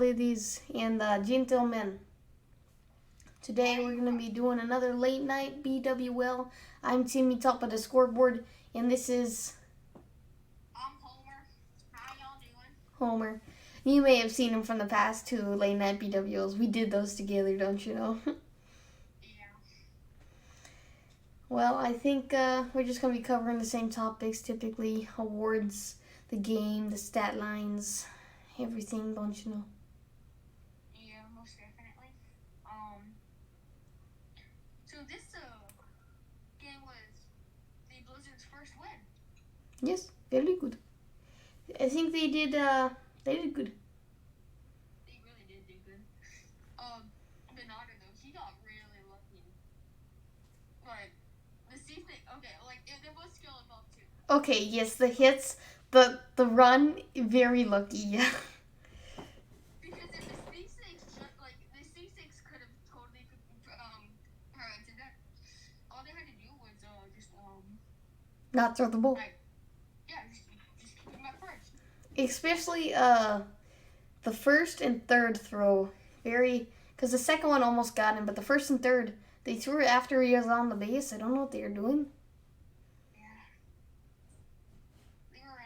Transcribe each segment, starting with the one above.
ladies and gentlemen. Today we're going to be doing another late night BWL. I'm Timmy, top of the scoreboard, and this is I'm Homer. How y'all doing? Homer. You may have seen him from the past two late night BWLs. We did those together, don't you know? Yeah. Well, I think we're just going to be covering the same topics, typically awards, the game, the stat lines, everything, don't you know? Yeah, most definitely. So this game was the Blizzard's first win. Yes, very good. I think they did good. They really did do good. Bernardo though, he got really lucky. Like the C thing. Okay, like there was skill involved too. Okay, yes, the hits, the run, very lucky, yeah. Because if the C6 like the C6 could have totally prevented that. All they had to do was just Not throw the ball. like just keep him at first. Especially the first and third throw, because the second one almost got him, but the first and third, they threw it after he was on the base. I don't know what they were doing. They were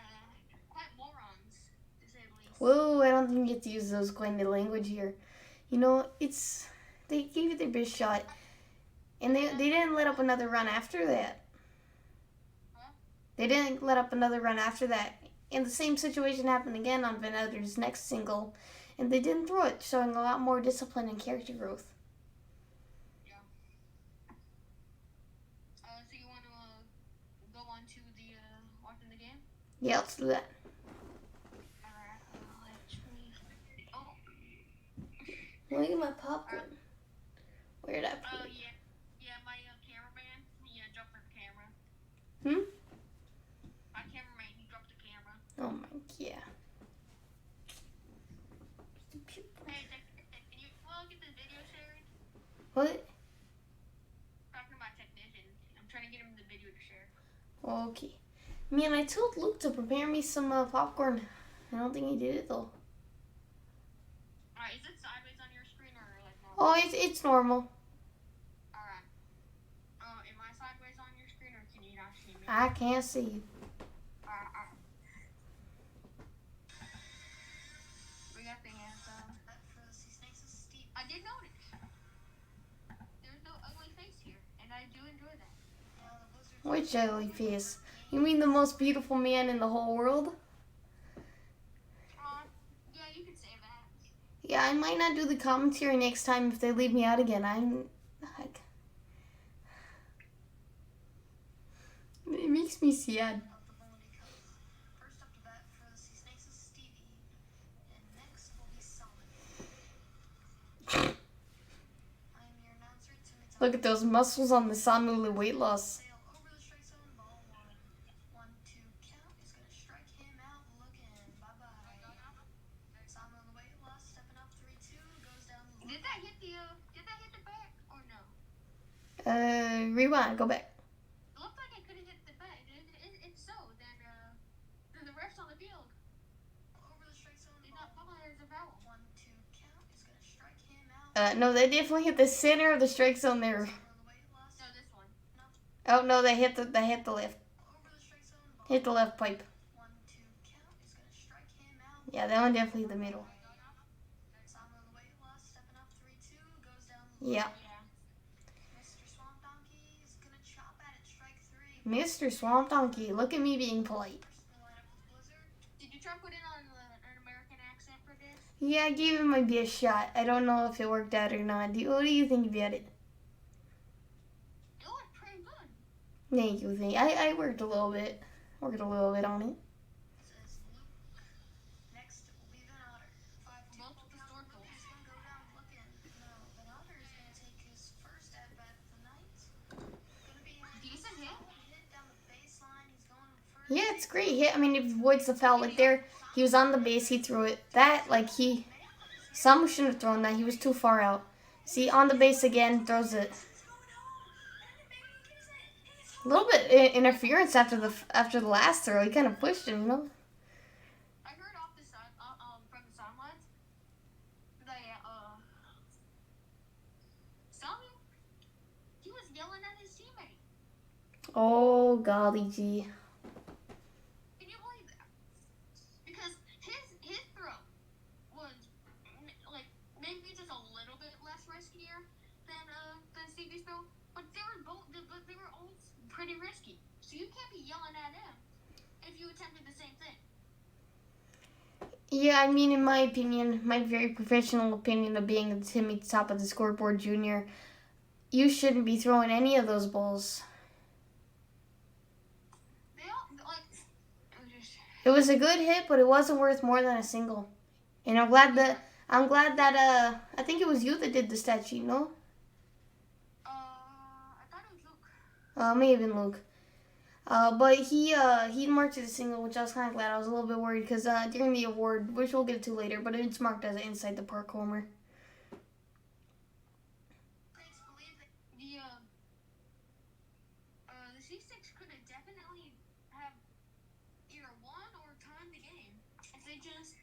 quite morons, to say the least. Whoa, I don't think you get to use those kind of language here. You know, they gave it their best shot, and they didn't let up another run after that. Huh? They didn't let up another run after that. And the same situation happened again on Van Elder's next single, and they didn't throw it, showing a lot more discipline and character growth. Yeah. So you want to go on to the watching the game? Yeah, let's do that. Alright. Look at my popcorn. Where'd I put it? Yeah. My cameraman, he dropped the camera. Hmm? My cameraman, he dropped the camera. Oh my, yeah. Hey, can you get the video shared? What? Talking to my technician. I'm trying to get him the video to share. Okay. Man, I told Luke to prepare me some popcorn. I don't think he did it though. Alright, is it sideways on your screen or like normal? Oh, it's normal. Alright. Am I sideways on your screen or can you not see me? I can't see you. We got the anthem. I did notice. There's no ugly face here, and I do enjoy that. Which ugly face? You mean the most beautiful man in the whole world? Yeah, you could say that. Yeah, I might not do the commentary next time if they leave me out again. It makes me sad. Look at those muscles on the Samula weight loss. Did that hit the bat or no? Rewind, go back. It looked like it could have hit the bat. If so, then the refs on the field did not call it as a foul. No, they definitely hit the center of the strike zone there. No, this one. Oh no, they hit the left. Hit the left pipe. Yeah, that one definitely hit the middle. Yeah. Mr. Swamp Donkey, look at me being polite. Did you try putting on an American accent for this? Yeah, I gave him my best shot. I don't know if it worked out or not. What do you think about it? It looked pretty good. Thank you. I worked a little bit. Worked a little bit on it. Yeah, it's great hit. I mean, it avoids the foul. Like there, he was on the base, he threw it. Some shouldn't have thrown that. He was too far out. See, on the base again, throws it. A little bit interference after the last throw. He kind of pushed him, you know. I heard off the sun from the sidelines Oh, golly gee. Can you believe that? Because his throw was like maybe just a little bit less riskier than Stevie's throw, but they were all pretty risky. So you can't be yelling at him if you attempted the same thing. Yeah, I mean, in my opinion, my very professional opinion of being the Timmy top of the scoreboard junior, you shouldn't be throwing any of those balls. They all like. It was a good hit, but it wasn't worth more than a single. And I'm glad that I think it was you that did the stat sheet, no? I thought it was Luke. May have been Luke. But he marked it a single, which I was kind of glad. I was a little bit worried because during the award, which we'll get to later, but it's marked as an inside the park homer. The C6 could have definitely have either won or tied the game if they just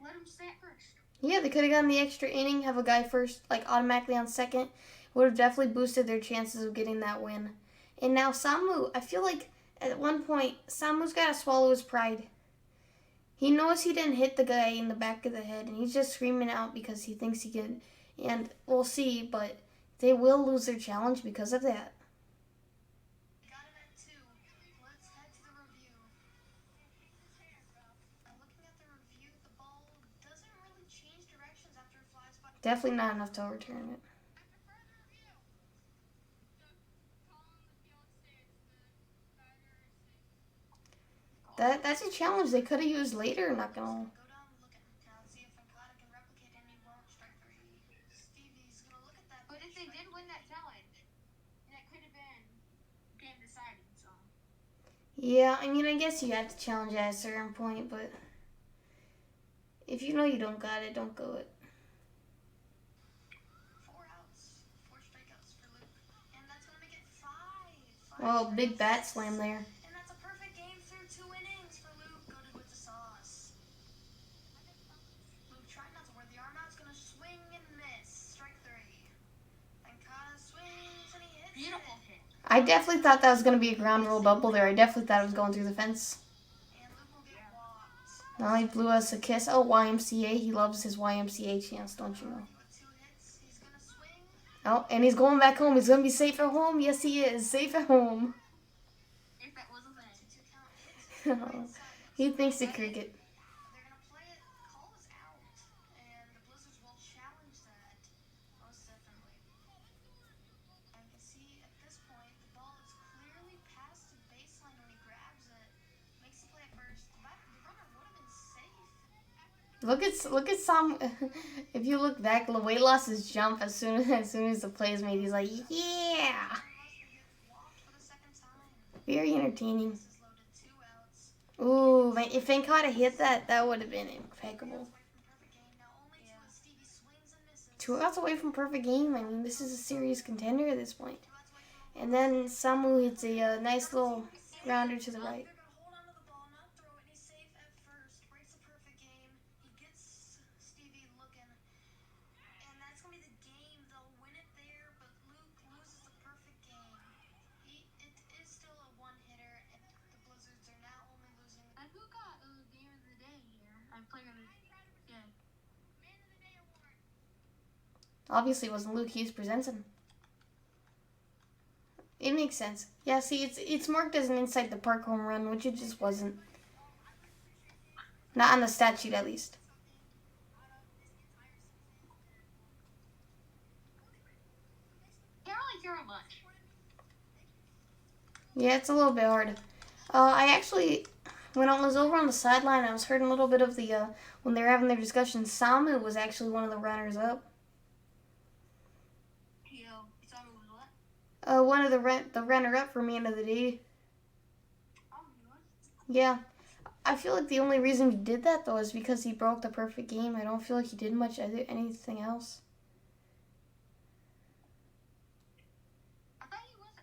let him stay at first. Yeah, they could have gotten the extra inning, have a guy first, like automatically on second. Would have definitely boosted their chances of getting that win. And now Samu, I feel like at one point Samu's got to swallow his pride. He knows he didn't hit the guy in the back of the head, and he's just screaming out because he thinks he can. And we'll see, but they will lose their challenge because of that. Got it at 2. Let's head to the review. Looking at the review, the ball doesn't really change directions after it flies by. Definitely not enough to overturn it. That's a challenge they could have used later, not gonna. Go down and look at it. Now see if Encada can replicate any wrong strike 3. Stevie's gonna look at that. But if they did win that challenge, that could have been game deciding. So. Yeah, I mean, I guess you have to challenge at a certain point, but if you know you don't got it, don't go it. 4 outs, 4 strikeouts for Luke, and that's gonna make it 5. Oh, big bat slam there. And that's a perfect game through 2 innings for Luke. Goaded with the sauce. Luke trying not to wear the arm out. It's gonna swing and miss. Strike 3. And Kaz swings and he hits. Beautiful hit. I definitely thought that was going to be a ground rule double there. I definitely thought it was going through the fence. And Luke will get walked. Now he blew us a kiss. Oh, YMCA. He loves his YMCA chants, don't you know? With 2 hits, he's gonna swing. Oh, and he's going back home. He's going to be safe at home. Yes, he is. Safe at home. If that was a thing. He thinks the cricket. They're gonna play it. Call is out, and the Blizzards will challenge that most definitely. And you can see at this point the ball is clearly past the baseline when he grabs it. Makes the play at first. The runner would have been safe. Look at some. If you look back, the weight loss is jump as soon as the play is made. He's like, yeah. Walked for the second time. Very entertaining. This is loaded 2 outs. Ooh, if Venkata hit that, that would have been impeccable. Away from perfect game. Now only 2 as Stevie swings and misses. 2 outs away from perfect game. I mean, this is a serious contender at this point. 2 outs away from And then Samu hits a nice little grounder to the right. They're gonna hold on to the ball, not throw it. He's safe at first. Breaks a perfect game. He gets Stevie looking, and that's gonna be the game. They'll win it there, but Luke loses the perfect game. It is still a 1-hitter, and the Blizzards are now only losing. And who got game of the day here? I'm player of the day. Man of the day award. Obviously, it wasn't Luke. He was presenting. It makes sense. Yeah, see, it's marked as an inside the park home run, which it just wasn't. Not on the stat sheet, at least. Can't really hear much. Yeah, it's a little bit hard. I actually, when I was over on the sideline, I was hearing a little bit of the, when they were having their discussion, Samu was actually one of the runners up. Samu was what? One of the runner up for man of the day. Oh, he was? Yeah. I feel like the only reason he did that, though, is because he broke the perfect game. I don't feel like he did much anything else. I thought he was.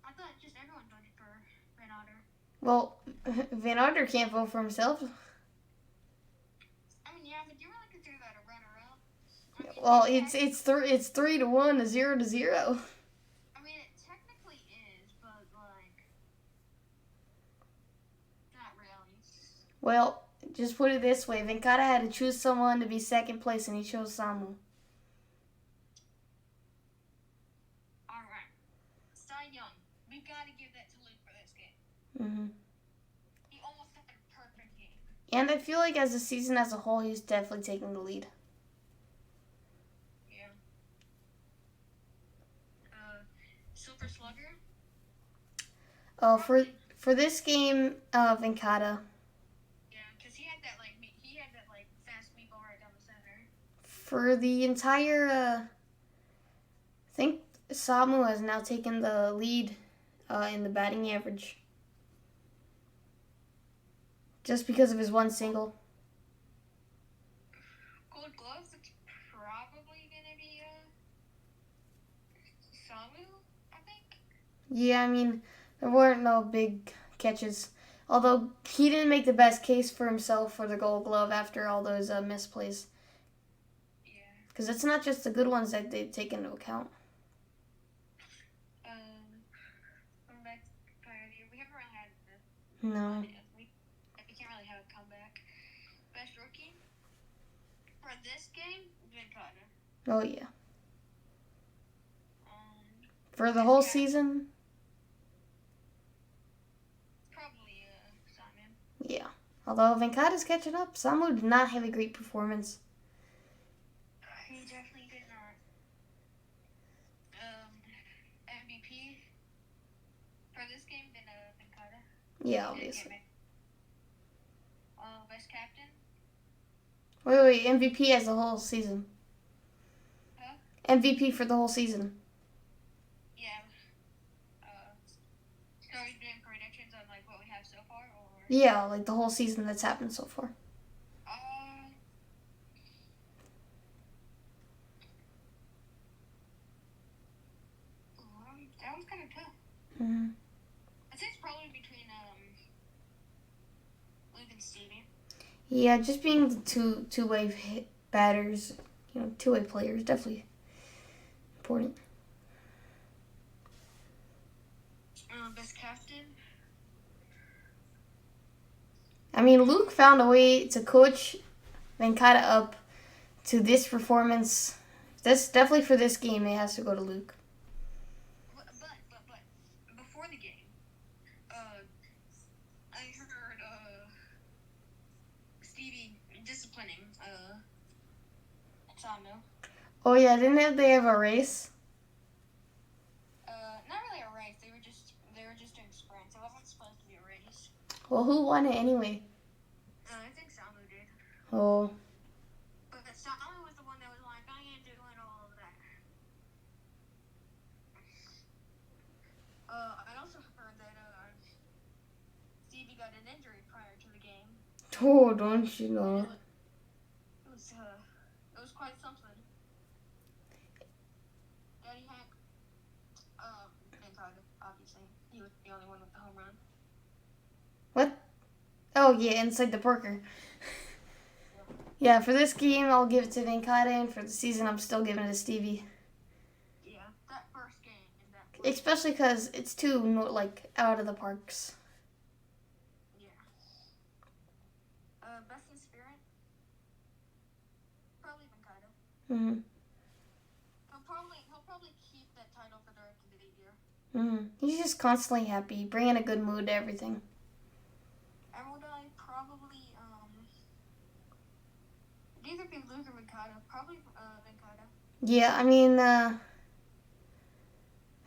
I thought just everyone voted for Van Otter. Well, Van Otter can't vote for himself. I mean, yeah, but you really consider that a runner-up. Well, it's 3-1 to 0-0. I mean, it technically is, Well, just put it this way. Venkata had to choose someone to be second place, and he chose Samu. Alright. Cy Young. We gotta give that to Luke for this game. Hmm. He almost had a perfect game. And I feel like as a season as a whole, he's definitely taking the lead. Yeah. Silver Slugger. Oh, for this game, Venkata. Yeah, because he had that fast meatball right down the center. For the entire, I think Samu has now taken the lead in the batting average. Just because of his one single. Gold Gloves, it's probably gonna be Samu, I think. Yeah, I mean, there weren't no big catches. Although he didn't make the best case for himself for the Gold Glove after all those misplays. Yeah. Because it's not just the good ones that they take into account. Comeback pioneer. We haven't really had No. we can't really have a comeback. Best rookie for this game, Venkata. Oh, yeah. For the whole season? Probably Simon. Yeah. Although Venkata's catching up, Samu did not have a great performance. He definitely did not. MVP for this game, then Venkata. Yeah, obviously. Best captain. Wait, MVP as the whole season. Huh? MVP for the whole season. Yeah. So are you doing predictions on what we have so far, or? Yeah, like the whole season that's happened so far. That was kind of tough. Mm-hmm. I think it's probably between Luke and Stevie. Yeah, just being the two-way batters, two-way players, definitely important. Best captain. I mean, Luke found a way to coach Venkata up to this performance. This definitely for this game, it has to go to Luke. But before the game, I heard Stevie disciplining Samu. Oh yeah, didn't they have a race? Not really a race. They were just doing sprints. So that wasn't supposed to be a race. Well, who won it anyway? I think Samu did. Oh. But Samu was the one that was like, I ain't doing all of that. I also heard that Stevie got an injury prior to the game. Oh, don't you know? It was quite something. Daddy Hank, Venkata, obviously. He was the only one with the home run. What? Oh yeah, inside the Parker. Yeah, for this game, I'll give it to Venkata, and for the season, I'm still giving it to Stevie. Yeah, that first game. Especially because it's two, out of the parks. Yeah. Best in spirit? Probably Venkata. Mm-hmm. He'll probably keep that title for the rest of the year. Mm-hmm. He's just constantly happy, bringing a good mood to everything. Emerald Eye, probably, it'd either be Luke or Venkata. Probably, Venkata. Yeah, I mean,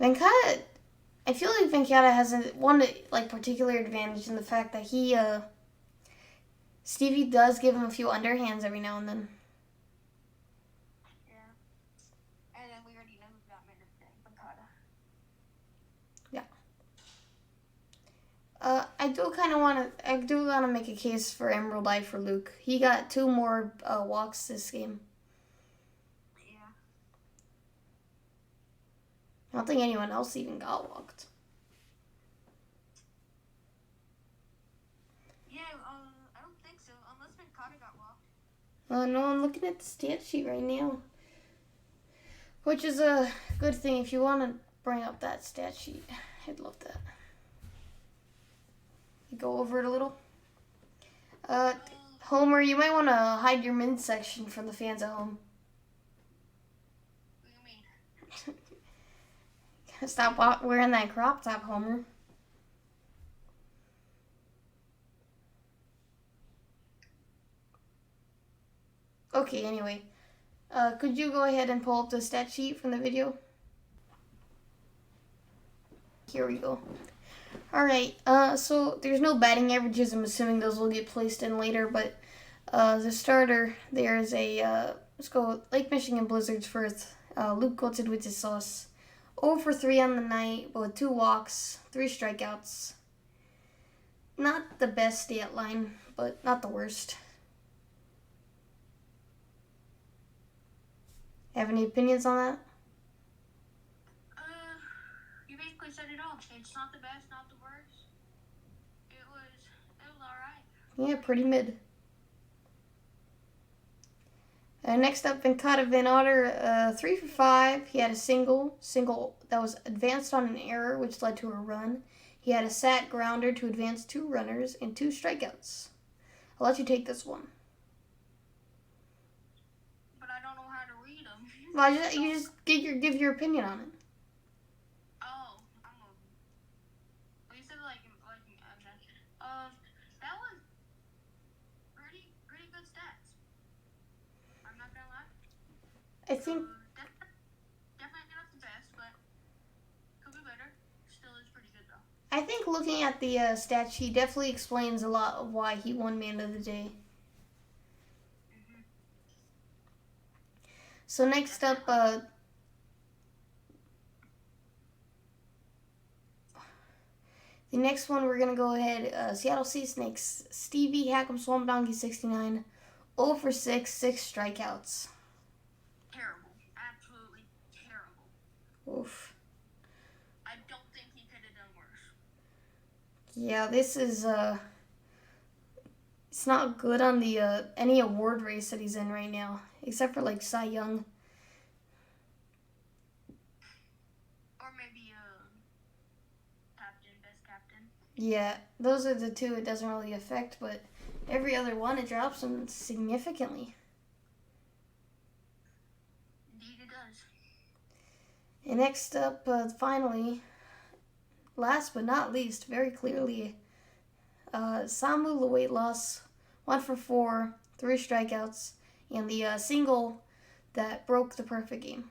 Venkata, I feel like Venkata has one particular advantage in the fact that Stevie does give him a few underhands every now and then. Yeah. And then we already know who got minute today, Venkata. Yeah. I do want to make a case for Emerald Eye for Luke. He got 2 more walks this game. Yeah. I don't think anyone else even got walked. Yeah, I don't think so, unless Venkata got walked. No, I'm looking at the stat sheet right now. Which is a good thing. If you want to bring up that stat sheet, I'd love that. Go over it a little. Homer, you might want to hide your midsection from the fans at home. What do you mean? Stop wearing that crop top, Homer. Okay, anyway. Could you go ahead and pull up the stat sheet from the video? Here we go. Alright, so there's no batting averages. I'm assuming those will get placed in later, but the starter, there's a, let's go Lake Michigan Blizzards first. Luke Coated with his sauce. 0 for 3 on the night, but with 2 walks, 3 strikeouts. Not the best stat line, but not the worst. Have any opinions on that? You basically said it all. It's not the best, not the worst. It was alright. Yeah, pretty mid. Next up, Venkata Van Otter, 3 for 5. He had a single that was advanced on an error, which led to a run. He had a sat grounder to advance 2 runners and 2 strikeouts. I'll let you take this one. But I don't know how to read them. Well, you just give your opinion on it. Oh, you said that was pretty good stats. I'm not gonna lie. I think Definitely not the best, but could be better. Still is pretty good though. I think looking at the stat sheet definitely explains a lot of why he won Man of the Day. Mm-hmm. So next up, the next one we're gonna go ahead. Seattle Sea Snakes, Stevie Hack'em Swamp Donkey 69, 0 for 6, 6 strikeouts. Terrible, absolutely terrible. Oof. I don't think he could have done worse. Yeah, this is it's not good on the any award race that he's in right now, except for like Cy Young. Or maybe best captain. Yeah, those are the 2 it doesn't really affect, but every other one it drops him significantly. Indeed it does. And next up, finally, last but not least, very clearly, Samu the weight loss, 1 for 4, 3 strikeouts, and the single that broke the perfect game.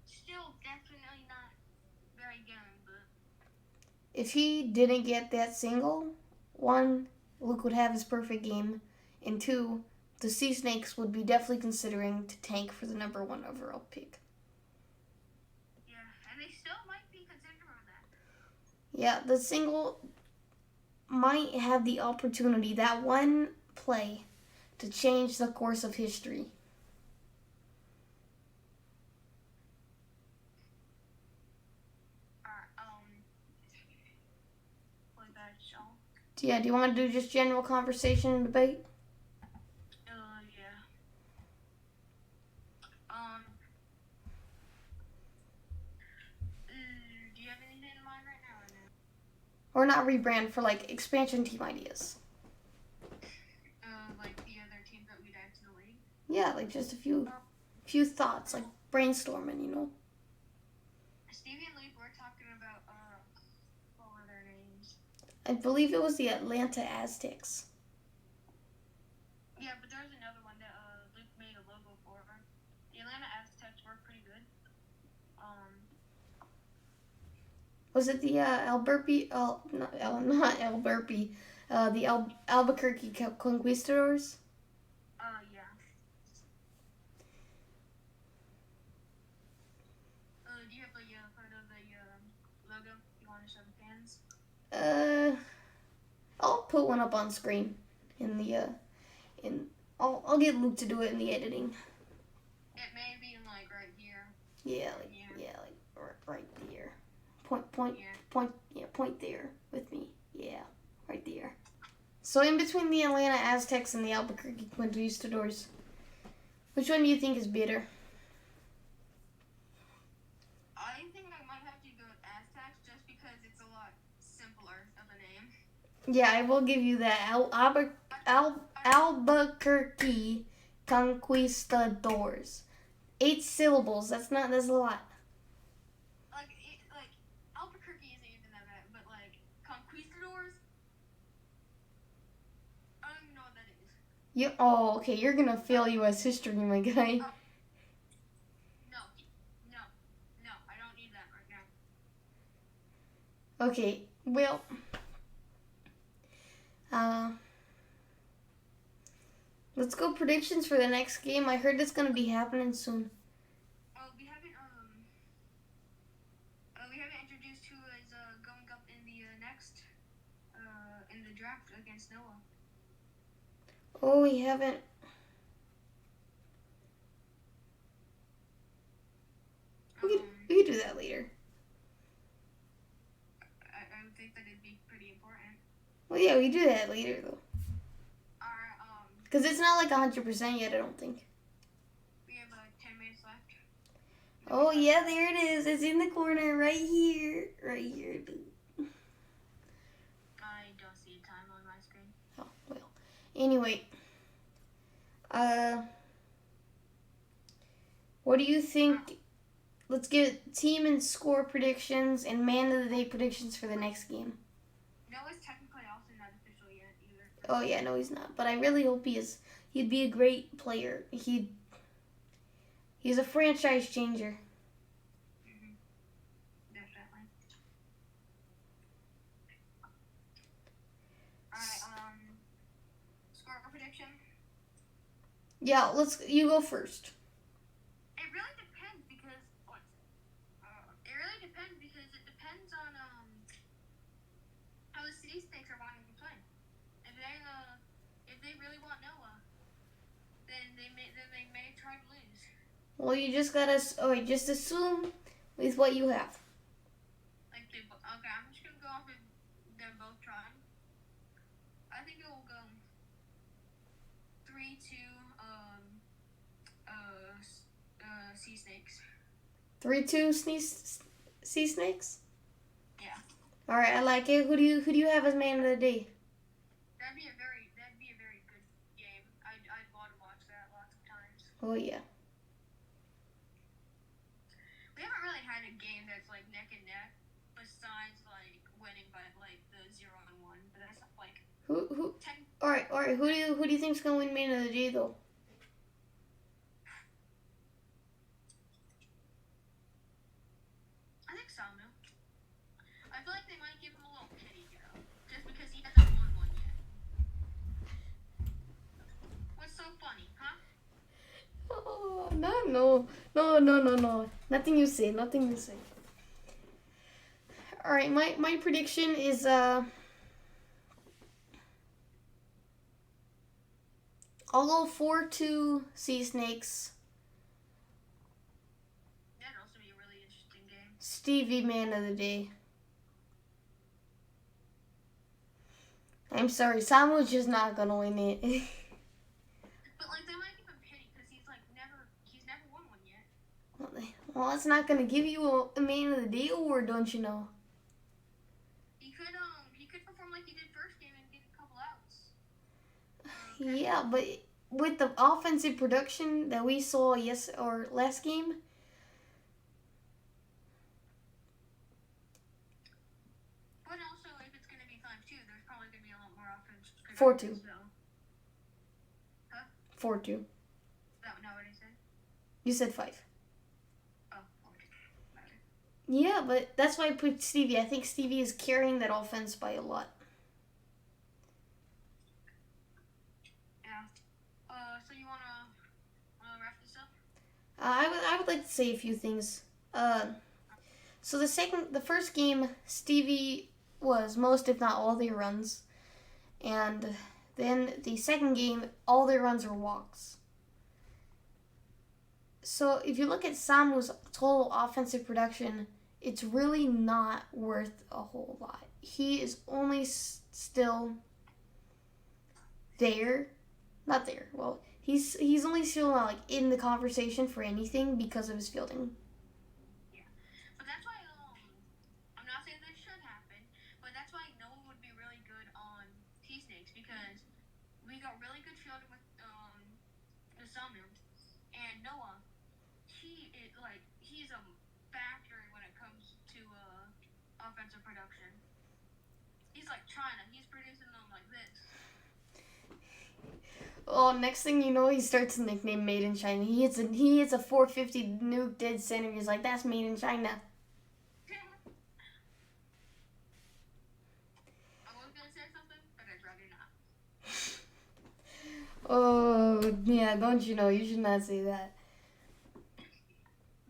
Still definitely not very good, but If he didn't get that single, 1, Luke would have his perfect game, and 2, the Sea Snakes would be definitely considering to tank for the number 1 overall pick. yeah, and they still might be considering that. Yeah, the single might have the opportunity, that one play, to change the course of history. Play that song. Yeah, do you want to do just general conversation and debate? Yeah. Do you have anything in mind right now or no? Or not rebrand for like expansion team ideas? Like the other teams that we'd add to the league? Yeah, like just a few thoughts, like brainstorming, you know? Stevie and Luke were talking about, what were their names? I believe it was the Atlanta Aztecs. Yeah, but there's another one that Luke made a logo for. The Atlanta Aztecs were pretty good. Was it the not Albuquerque, the Albuquerque Conquistadors? Yeah. Do you have a part of the logo you want to show the fans? I'll put one up on screen in the I'll get Luke to do it in the editing. It may be like right here. Yeah, like right there. Point there with me. Yeah, right there. So in between the Atlanta Aztecs and the Albuquerque Conquistadors, which one do you think is better? I think I might have to go with Aztecs just because it's a lot simpler of a name. Yeah, I will give you that. Albuquerque Conquistadors. 8 syllables. That's a lot. Like Albuquerque isn't even that bad, but like conquistadors, I don't even know what that is. Oh, okay. You're gonna fail U.S. history, my guy. No, I don't need that right now. Okay, well, let's go predictions for the next game. I heard it's gonna be happening soon. We haven't introduced who is going up in the next in the draft against Noah. Oh, we haven't. We could do that later. I would think that it'd be pretty important. Well, yeah, we do that later though. Because it's not like 100% yet, I don't think. We have 10 minutes left. Oh yeah, there it is. It's in the corner, right here, dude. I don't see time on my screen. Oh well. Anyway, what do you think? Let's get team and score predictions and man of the day predictions for the next game. Noah's technically also not official yet either. Oh yeah, no, he's not. But I really hope he is. He'd be a great player. He's a franchise changer. Definitely. Alright, score prediction? Yeah, you go first. It really depends because it depends on how the city snakes are wanting to play. If they really want Noah, then they may try to lose. Well, you just gotta just assume with what you have. Okay, I'm just gonna go off of them both trying. I think it will go 3-2 sea snakes. 3-2 sea snakes. Yeah. All right, I like it. Who do you have as man of the day? That'd be a very good game. I'd want to watch that lots of times. Oh yeah. We haven't really had a game that's like neck and neck, besides like winning by like the 0-1. But that's not like who. 10. All right. Who do you think's gonna win man of the day though? I think Samu. I feel like they might give him a little pity, just because he hasn't won one yet. What's so funny, huh? Oh, no. Nothing you say. All right, my prediction is I'll go 4-2 sea snakes. That'd also be a really interesting game. Stevie man of the day. I'm sorry, Samu's just not gonna win it. But like they might give him pity because he's never won one yet. Well, it's not gonna give you a man of the day award, don't you know? He could perform like he did first game and get a couple outs. Yeah, but with the offensive production that we saw last game. But also, if it's gonna be 5-2, there's probably gonna be a lot more offense. 4-2. So. Huh? 4-2. That not what I said? You said 5. Oh, 4-2. Yeah, but that's why I put Stevie. I think Stevie is carrying that offense by a lot. Yeah. So you wanna wrap this up? I would like to say a few things. So the first game, Stevie was most, if not all, their runs, and then the second game, all their runs were walks. So if you look at Samu's total offensive production, it's really not worth a whole lot. He is only still not there. Well, he's only still not like in the conversation for anything because of his fielding. Yeah, but that's why I'm not saying this should happen, but that's why Noah would be really good on Samu. And Noah, he's a factory when it comes to offensive production. He's like China. He's producing them like this. Oh, next thing you know, he starts a nickname Made in China. He hits a 450 nuke dead center. He's like, that's Made in China. I was gonna say something, but I'd rather not. Oh, yeah, don't you know? You should not say that.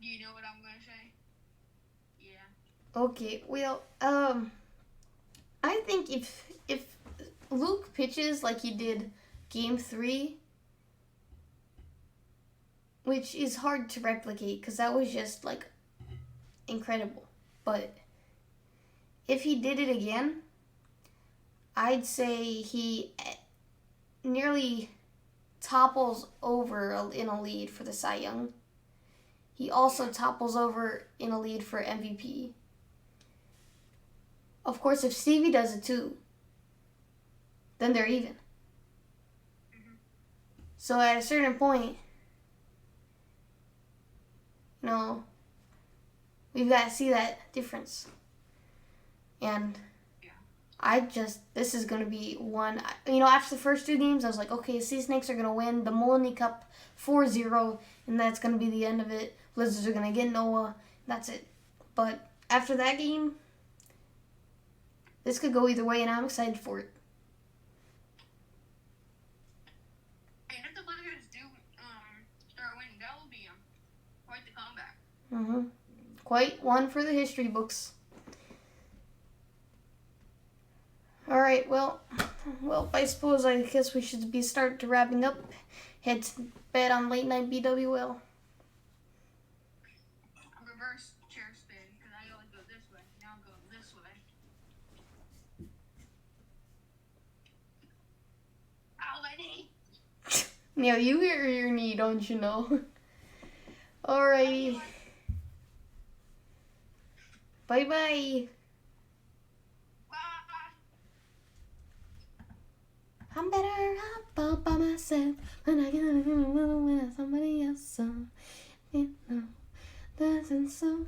Do you know what I'm gonna say? Yeah. Okay, well, I think if Luke pitches like he did Game 3, which is hard to replicate because that was just like incredible. But if he did it again, I'd say he nearly topples over in a lead for the Cy Young. He also topples over in a lead for MVP. Of course, if Stevie does it too, then they're even. Mm-hmm. So at a certain point, you know, we've got to see that difference. And this is going to be one, after the first 2 games, I was like, okay, Sea Snakes are going to win the Molony Cup 4-0, and that's going to be the end of it. Blizzards are going to get Noah, that's it. But after that game, this could go either way, and I'm excited for it. And if the Blizzards do start winning, that will be quite the comeback. Mm-hmm. Quite one for the history books. All right, well, I suppose I guess we should start to wrapping up. Head to bed on late night BWL. Reverse chair spin, because I always go this way. Now I'm going this way. Ow, my knee! Now you hear your knee, don't you know? Alrighty. Bye-bye. I'm better off all by myself when I get a little when somebody else. So, you know, doesn't so.